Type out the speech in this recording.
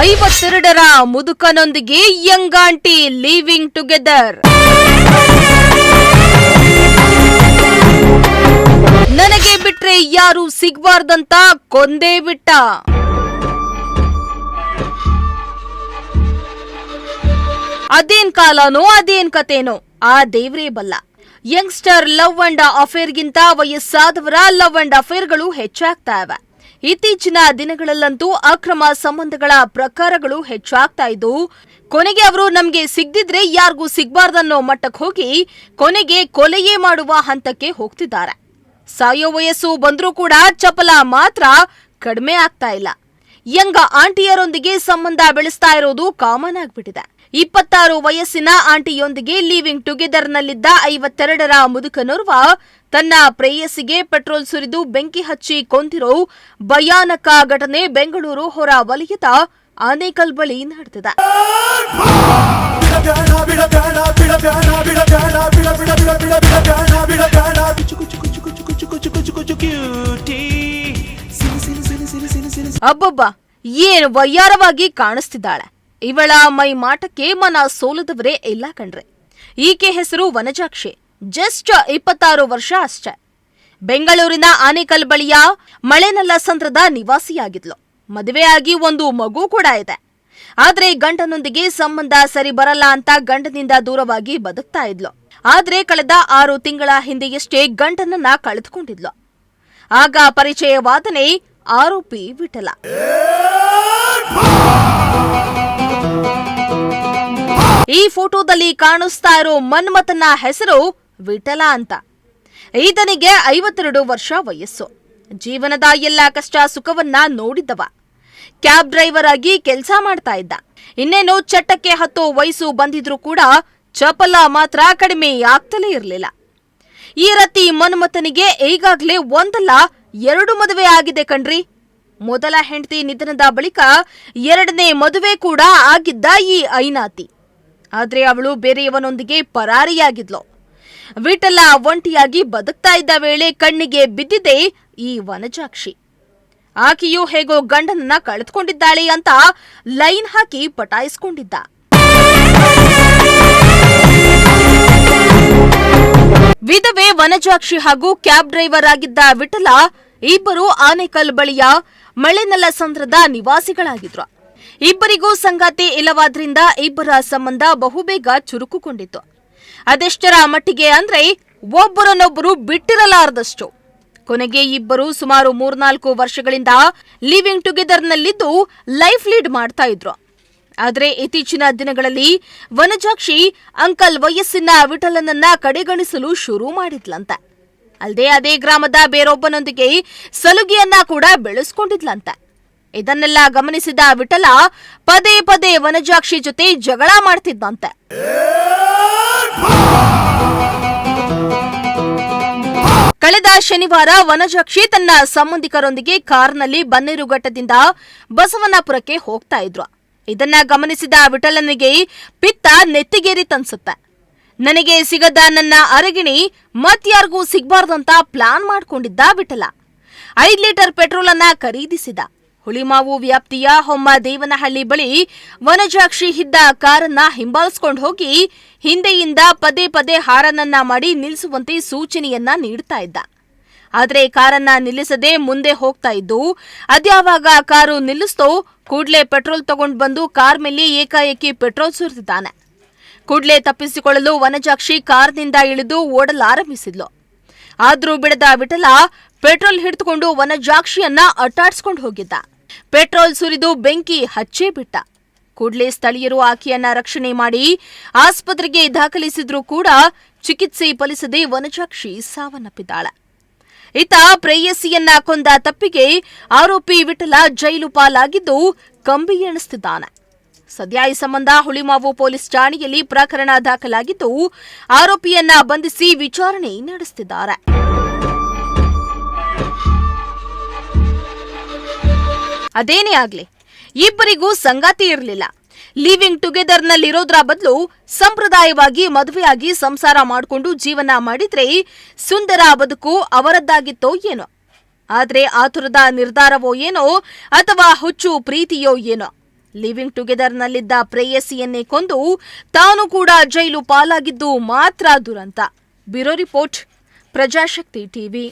52ರ ಮುದುಕನೊಂದಿಗೆ Young aunty living together. ನನಗೆ ಬಿಟ್ರೆ ಯಾರು ಸಿಗಬಾರ್ದಂತ ಕೊಂದೇ ಬಿಟ್ಟ. ಅದೇನ್ ಕಾಲನೋ ಅದೇನ್ ಕಥೆನೋ ಆ ದೇವ್ರೇ ಬಲ್ಲ. ಯಂಗ್ಸ್ಟರ್ ಲವ್ ಅಂಡ್ ಅಫೇರ್ಗಿಂತ ವಯಸ್ಸಾದವರ ಲವ್ ಅಂಡ್ ಅಫೇರ್ಗಳು ಹೆಚ್ಚಾಗ್ತಾ ಇವೆ. ಇತ್ತೀಚಿನ ದಿನಗಳಲ್ಲಂತೂ ಅಕ್ರಮ ಸಂಬಂಧಗಳ ಪ್ರಕಾರಗಳು ಹೆಚ್ಚಾಗ್ತಾ ಇದ್ದು, ಕೊನೆಗೆ ಅವರು ನಮ್ಗೆ ಸಿಗದಿದ್ರೆ ಯಾರಿಗೂ ಸಿಗಬಾರ್ದನ್ನೋ ಮಟ್ಟಕ್ಕೆ ಹೋಗಿ ಕೊನೆಗೆ ಕೊಲೆಯೇ ಮಾಡುವ ಹಂತಕ್ಕೆ ಹೋಗ್ತಿದ್ದಾರೆ. ಸಾಯೋ ವಯಸ್ಸು ಬಂದ್ರೂ ಕೂಡ ಚಪಲ ಮಾತ್ರ ಕಡಿಮೆ ಆಗ್ತಾ ಇಲ್ಲ. ಯಂಗ್ ಆಂಟಿಯರೊಂದಿಗೆ ಸಂಬಂಧ ಬೆಳೆಸ್ತಾ ಇರೋದು ಕಾಮನ್ ಆಗ್ಬಿಟ್ಟಿದೆ. 26 ವಯಸ್ಸಿನ ಆಂಟಿಯೊಂದಿಗೆ ಲಿವಿಂಗ್ ಟುಗೆದರ್ನಲ್ಲಿದ್ದ 52ರ ಮುದುಕನೋರ್ವ ತನ್ನ ಪ್ರೇಯಸಿಗೆ ಪೆಟ್ರೋಲ್ ಸುರಿದು ಬೆಂಕಿ ಹಚ್ಚಿ ಕೊಂದಿರೋ ಭಯಾನಕ ಘಟನೆ ಬೆಂಗಳೂರು ಹೊರ ವಲಯದ ಆನೇಕಲ್ ಬಳಿ ನಡೆದಿದೆ. ಅಬ್ಬಬ್ಬ, ಏನು ವಯ್ಯಾರವಾಗಿ ಕಾಣಿಸ್ತಿದ್ದಾಳೆ. ಇವಳ ಮೈ ಮಾಟಕ್ಕೆ ಮನ ಸೋಲದವರೇ ಇಲ್ಲ ಕಣ್ರೆ. ಈಕೆ ಹೆಸರು ವನಜಾಕ್ಷಿ. ಜಸ್ಟ್ 26 ವರ್ಷ ಅಷ್ಟೇ. ಬೆಂಗಳೂರಿನ ಆನೇಕಲ್ ಬಳಿಯ ಮಳೆನಲ್ಲಸಂದ್ರದ ನಿವಾಸಿಯಾಗಿದ್ಲು. ಮದುವೆಯಾಗಿ ಒಂದು ಮಗು ಕೂಡ ಇದೆ. ಆದ್ರೆ ಗಂಡನೊಂದಿಗೆ ಸಂಬಂಧ ಸರಿ ಬರಲ್ಲ ಅಂತ ಗಂಡನಿಂದ ದೂರವಾಗಿ ಬದುಕ್ತಾ ಇದ್ಲು. ಆದ್ರೆ ಕಳೆದ 6 ತಿಂಗಳ ಹಿಂದೆಯಷ್ಟೇ ಗಂಡನನ್ನ ಕಳೆದುಕೊಂಡಿದ್ಲು. ಆಗ ಪರಿಚಯವಾದನೇ ಆರೋಪಿ ವಿಠಲ. ಈ ಫೋಟೋದಲ್ಲಿ ಕಾಣಿಸ್ತಾ ಇರೋ ಮನ್ಮಥನ ಹೆಸರು ವಿಠಲ ಅಂತ. ಈತನಿಗೆ 52 ವರ್ಷ ವಯಸ್ಸು. ಜೀವನದ ಎಲ್ಲ ಕಷ್ಟ ಸುಖವನ್ನ ನೋಡಿದ್ದವ. ಕ್ಯಾಬ್ ಡ್ರೈವರ್ ಆಗಿ ಕೆಲಸ ಮಾಡ್ತಾ ಇದ್ದ. ಇನ್ನೇನೋ ಚಟ್ಟಕ್ಕೆ ಹತ್ತೋ ವಯಸ್ಸು ಬಂದಿದ್ರೂ ಕೂಡ ಚಪಲ ಮಾತ್ರ ಕಡಿಮೆ ಆಗ್ತಲೇ ಇರಲಿಲ್ಲ. ಈ ರತಿ ಮನ್ಮಥನಿಗೆ ಈಗಾಗಲೇ ಒಂದಲ್ಲ 2 ಮದುವೆ ಆಗಿದೆ ಕಣ್ರಿ. ಮೊದಲ ಹೆಂಡತಿ ನಿಧನದ ಬಳಿಕ 2ನೇ ಮದುವೆ ಕೂಡ ಆಗಿದ್ದ ಈ ಐನಾತಿ. ಆದ್ರೆ ಅವಳು ಬೇರೆಯವನೊಂದಿಗೆ ಪರಾರಿಯಾಗಿದ್ಲು. ವಿಠಲ ಒಂಟಿಯಾಗಿ ಬದುಕ್ತಾ ಇದ್ದ ವೇಳೆ ಕಣ್ಣಿಗೆ ಬಿದ್ದಿದೆ ಈ ವನಜಾಕ್ಷಿ. ಆಕೆಯು ಹೇಗೋ ಗಂಡನನ್ನ ಕಳೆದುಕೊಂಡಿದ್ದಾಳೆ ಅಂತ ಲೈನ್ ಹಾಕಿ ಪಟಾಯಿಸಿಕೊಂಡಿದ್ದ. ವಿಧವೆ ವನಜಾಕ್ಷಿ ಹಾಗೂ ಕ್ಯಾಬ್ ಡ್ರೈವರ್ ಆಗಿದ್ದ ವಿಠಲ ಇಬ್ಬರು ಆನೇಕಲ್ ಬಳಿಯ ಮಳೆನಲ್ಲಸಂದ್ರದ ನಿವಾಸಿಗಳಾಗಿದ್ರು. ಇಬ್ಬರಿಗೂ ಸಂಗಾತಿ ಇಲ್ಲವಾದ್ರಿಂದ ಇಬ್ಬರ ಸಂಬಂಧ ಬಹುಬೇಗ ಚುರುಕುಕೊಂಡಿತ್ತು. ಅದೆಷ್ಟರ ಮಟ್ಟಿಗೆ ಅಂದ್ರೆ ಒಬ್ಬರನ್ನೊಬ್ಬರು ಬಿಟ್ಟಿರಲಾರದಷ್ಟು. ಕೊನೆಗೆ ಇಬ್ಬರು ಸುಮಾರು 3-4 ವರ್ಷಗಳಿಂದ ಲಿವಿಂಗ್ ಟುಗೆದರ್ನಲ್ಲಿದ್ದು ಲೈಫ್ ಲೀಡ್ ಮಾಡ್ತಾ ಇದ್ರು. ಆದ್ರೆ ಇತ್ತೀಚಿನ ದಿನಗಳಲ್ಲಿ ವನಜಾಕ್ಷಿ ಅಂಕಲ್ ವಯಸ್ಸಿನ ವಿಠಲನನ್ನ ಕಡೆಗಣಿಸಲು ಶುರು ಮಾಡಿದ್ಲಂತೆ. ಅಲ್ಲದೆ ಅದೇ ಗ್ರಾಮದ ಬೇರೊಬ್ಬನೊಂದಿಗೆ ಸಲುಗೆಯನ್ನ ಕೂಡ ಬೆಳೆಸ್ಕೊಂಡಿದ್ಲಂತೆ. ಇದನ್ನೆಲ್ಲ ಗಮನಿಸಿದ ವಿಠಲ ಪದೇ ಪದೇ ವನಜಾಕ್ಷಿ ಜೊತೆ ಜಗಳ ಮಾಡ್ತಿದ್ದಂತೆ. ಕಳೆದ ಶನಿವಾರ ವನಜಾಕ್ಷಿ ತನ್ನ ಸಂಬಂಧಿಕರೊಂದಿಗೆ ಕಾರ್ನಲ್ಲಿ ಬನ್ನೇರುಘಟ್ಟದಿಂದ ಬಸವನಪುರಕ್ಕೆ ಹೋಗ್ತಾ ಇದ್ರು. ಇದನ್ನ ಗಮನಿಸಿದ ವಿಠಲನಿಗೆ ಪಿತ್ತ ನೆತ್ತಿಗೇರಿತನ್ಸುತ್ತೆ. ನನಗೆ ಸಿಗದ ನನ್ನ ಅರಗಿಣಿ ಮತ್ಯಾರಿಗೂ ಸಿಗಬಾರ್ದಂತ ಪ್ಲಾನ್ ಮಾಡ್ಕೊಂಡಿದ್ದ ವಿಠಲ 5 ಲೀಟರ್ ಪೆಟ್ರೋಲ್ ಅನ್ನ ಖರೀದಿಸಿದ. ಹುಳಿಮಾವು ವ್ಯಾಪ್ತಿಯ ಹೊಮ್ಮದೇವನಹಳ್ಳಿ ಬಳಿ ವನಜಾಕ್ಷಿ ಇದ್ದ ಕಾರನ್ನ ಹಿಂಬಾಲಿಸಿಕೊಂಡು ಹೋಗಿ ಹಿಂದೆಯಿಂದ ಪದೇ ಪದೇ ಹಾರನನ್ನ ಮಾಡಿ ನಿಲ್ಲಿಸುವಂತೆ ಸೂಚನೆಯನ್ನ ನೀಡ್ತಾ ಇದ್ದ. ಆದ್ರೆ ಕಾರನ್ನ ನಿಲ್ಲಿಸದೆ ಮುಂದೆ ಹೋಗ್ತಾ ಇದ್ದು, ಅದ್ಯಾವಾಗ ಕಾರು ನಿಲ್ಲಿಸ್ತೋ ಕೂಡ್ಲೆ ಪೆಟ್ರೋಲ್ ತಗೊಂಡು ಬಂದು ಕಾರ್ ಮೇಲೆ ಏಕಾಏಕಿ ಪೆಟ್ರೋಲ್ ಸುರಿದಿದ್ದಾನೆ. ಕೂಡ್ಲೆ ತಪ್ಪಿಸಿಕೊಳ್ಳಲು ವನಜಾಕ್ಷಿ ಕಾರ್ನಿಂದ ಇಳಿದು ಓಡಲಾರಂಭಿಸಿದ್ಲು. ಆದ್ರೂ ಬಿಡದ ವಿಠಲ ಪೆಟ್ರೋಲ್ ಹಿಡಿದುಕೊಂಡು ವನಜಾಕ್ಷಿಯನ್ನ ಅಟ್ಟಾಡ್ಸ್ಕೊಂಡು ಹೋಗಿದ್ದ. ಪೆಟ್ರೋಲ್ ಸುರಿದು ಬೆಂಕಿ ಹಚ್ಚೇ ಬಿಟ್ಟ. ಕೂಡ್ಲೆ ಸ್ಥಳೀಯರು ಆಕೆಯನ್ನ ರಕ್ಷಣೆ ಮಾಡಿ ಆಸ್ಪತ್ರೆಗೆ ದಾಖಲಿಸಿದ್ರೂ ಕೂಡ ಚಿಕಿತ್ಸೆ ಫಲಿಸದೆ ವನಜಾಕ್ಷಿ ಸಾವನ್ನಪ್ಪಿದ್ದಾಳೆ. ಇತ್ತ ಪ್ರೇಯಸಿಯನ್ನ ಕೊಂದ ತಪ್ಪಿಗೆ ಆರೋಪಿ ವಿಠಲ ಜೈಲು ಪಾಲಾಗಿದ್ದು ಕಂಬಿ ಎಣಿಸುತ್ತಿದ್ದಾನೆ. ಸದ್ಯ ಈ ಸಂಬಂಧ ಹುಳಿಮಾವು ಪೊಲೀಸ್ ಠಾಣೆಯಲ್ಲಿ ಪ್ರಕರಣ ದಾಖಲಾಗಿದ್ದು ಆರೋಪಿಯನ್ನ ಬಂಧಿಸಿ ವಿಚಾರಣೆ ನಡೆಸುತ್ತಿದ್ದಾರೆ. ಅದೇನೇ ಆಗ್ಲಿ, ಇಬ್ಬರಿಗೂ ಸಂಗಾತಿ ಇರಲಿಲ್ಲ. ಲಿವಿಂಗ್ ಟುಗೆದರ್ನಲ್ಲಿರೋದ್ರ ಬದಲು ಸಂಪ್ರದಾಯವಾಗಿ ಮದುವೆಯಾಗಿ ಸಂಸಾರ ಮಾಡಿಕೊಂಡು ಜೀವನ ಮಾಡಿದ್ರೆ ಸುಂದರ ಬದುಕು ಅವರದ್ದಾಗಿತ್ತೋ ಏನೋ. ಆದ್ರೆ ಆತುರದ ನಿರ್ಧಾರವೋ ಏನೋ ಅಥವಾ ಹುಚ್ಚು ಪ್ರೀತಿಯೋ ಏನೋ, ಲಿವಿಂಗ್ ಟುಗೆದರ್ನಲ್ಲಿದ್ದ ಪ್ರೇಯಸಿಯನ್ನೇ ಕೊಂದು ತಾನು ಕೂಡ ಜೈಲು ಪಾಲಾಗಿದ್ದು ಮಾತ್ರ ದುರಂತ. Bureau report, Prajashakti TV.